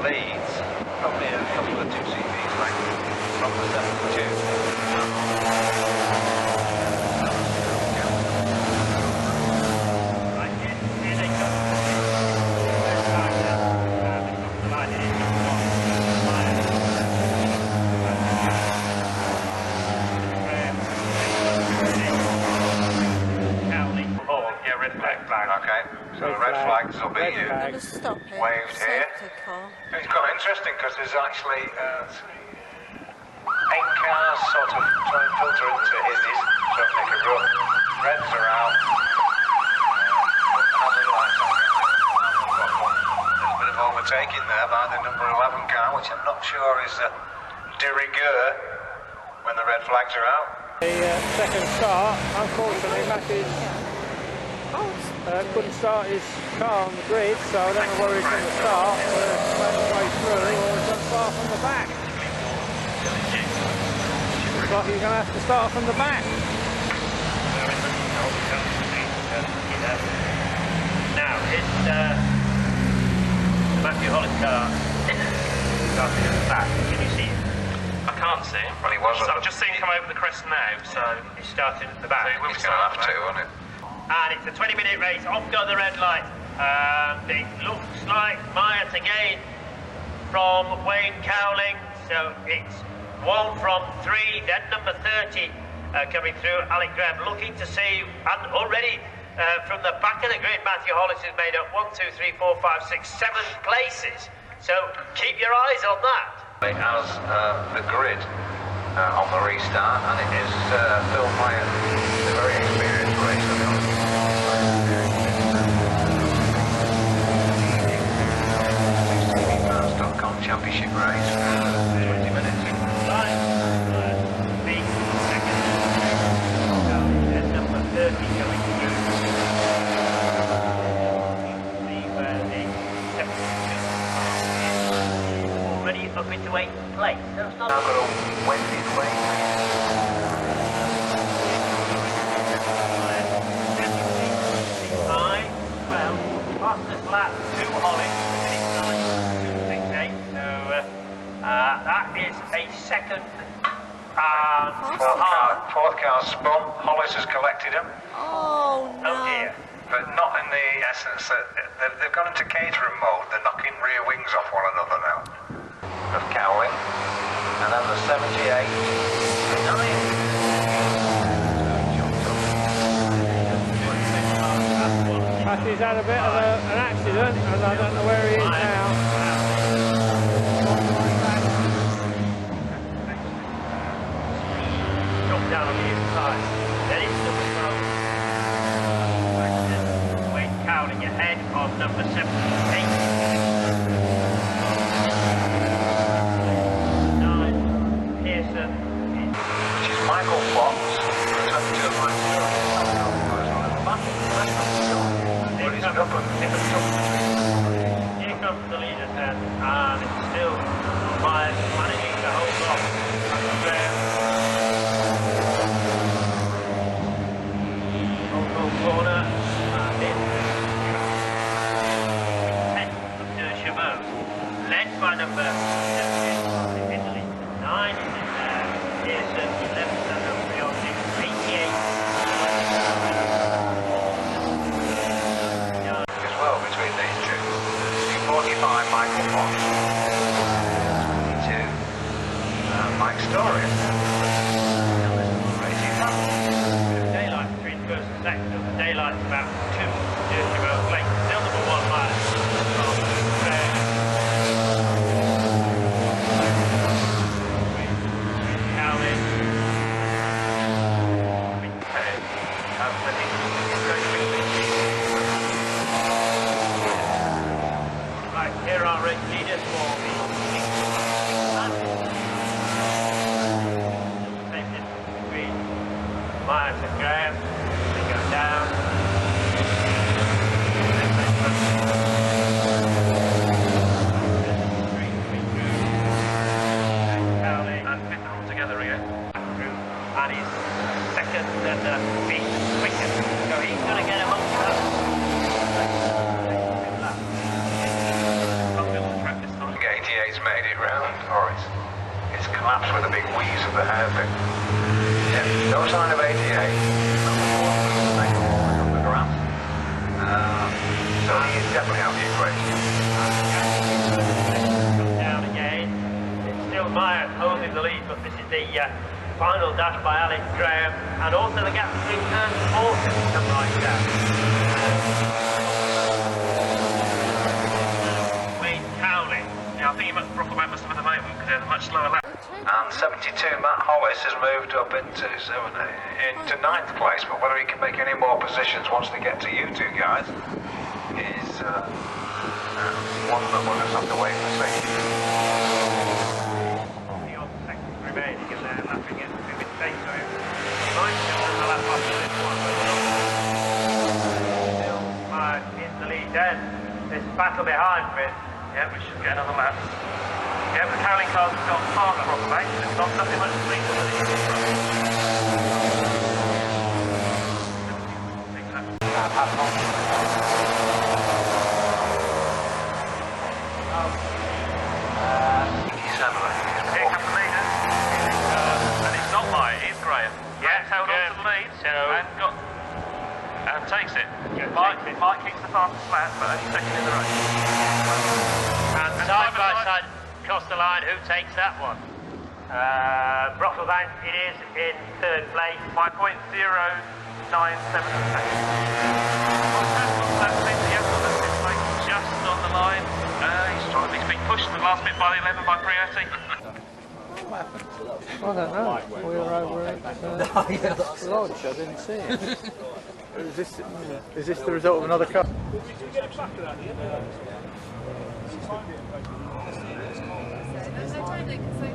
leads, probably a couple of 2CVs like from the 72. Okay, so the red flags will be waved here. It's quite interesting because there's actually 8 cars sort of trying to filter into his, so make a run. Reds are out. Hazard lights on. There's a bit of overtaking there by the number 11 car, which I'm not sure is de rigueur when the red flags are out. The second start, unfortunately, Matthews couldn't start his car on the grid, so I don't know whether he's going to start or make his way through, or he's going to start from the back. Looks like he's going to have to start from the back. Now, it's Matthew Hollis' car starting at the back. Can you see him? I can't see him. Well, he was. So I've just seen him come over the crest now, so He started at the back. So he will He's going to have to, won't it? And it's a 20-minute race. Off go the red light. And it looks like Myatt again from Wayne Cowling. So it's 1 from 3, then number 30 coming through. Alec Graham looking to see, and already from the back of the grid, Matthew Hollis has made up 1, 2, 3, 4, 5, 6, 7 places. So keep your eyes on that. It has the grid on the restart, and it is Phil Myatt, the very experienced racer. Championship race, 20 minutes. Big second. There's number 30 coming through. See where the 72 already up into 8th place. That's not now got to win his way. Well, fastest lap to Hollis. That is a second and Fourth car spun. Hollis has collected him. Oh no. Oh dear. But not in the essence that they've gone into catering mode. They're knocking rear wings off one another now. Of Cowling. And then the 78. 9. Matthews had a bit of an accident, and I don't know where he is now. Down on the inside. Then it's number 12. Wayne Cowling ahead of number 78. 9. Pearson. Which is Michael Fox. Here comes the leader then, and it's still Myers managing to hold off. Corner and in. 10 to Chabot, led by number 17 Italy. 9 is in there. Pearson, 11 and 88. As well between these two. 45 Michael Fox. 22 Mike Story. Daylight between first and second. Daylight's about 2 to Chabot late. Still number 1 Myers. Right, here are race leaders for the same distance between Myers and Graham. They go down. And fifth all together again. And he's second and beat quickest. So he's going to get amongst us. Again, made it round, or it's collapsed with a big wheeze of the hairpin. Yeah, no sign of 88. On the grass. So he's definitely out of the equation. Down again. It's still Myers holding the lead, but this is the final dash by Alex Graham, and also the gap between turn 4 and right down. Wayne Cowley. Yeah, I think Brockleback must have been the moment because they had a much slower lap. And 72 Matt Hollis has moved up into ninth place, but whether he can make any more positions once they get to you two guys is one that we'll just have to wait and see. Seconds remaining, and they're lapping it 2 mistakes for him. 9 seconds on the lap after this one. Still Myers in the lead then. This battle behind with. Yeah, we should get another lap. Yeah, the Cowling car's got past Brockleback, so it's not nothing much to lead Here comes the leader. And it's not mine, it's Graham. Yeah, held on to the lead and takes it. Mike keeps the fastest lap, but only second in the race. And side by side across the line, who takes that one? Brocklebank, it is in third place. 5.097 seconds. Just on the line. He's been pushed the last bit by 11 by Priotti. I don't know. We were over at Lodge, I didn't see it. Is this the result of another car? There's no time they can say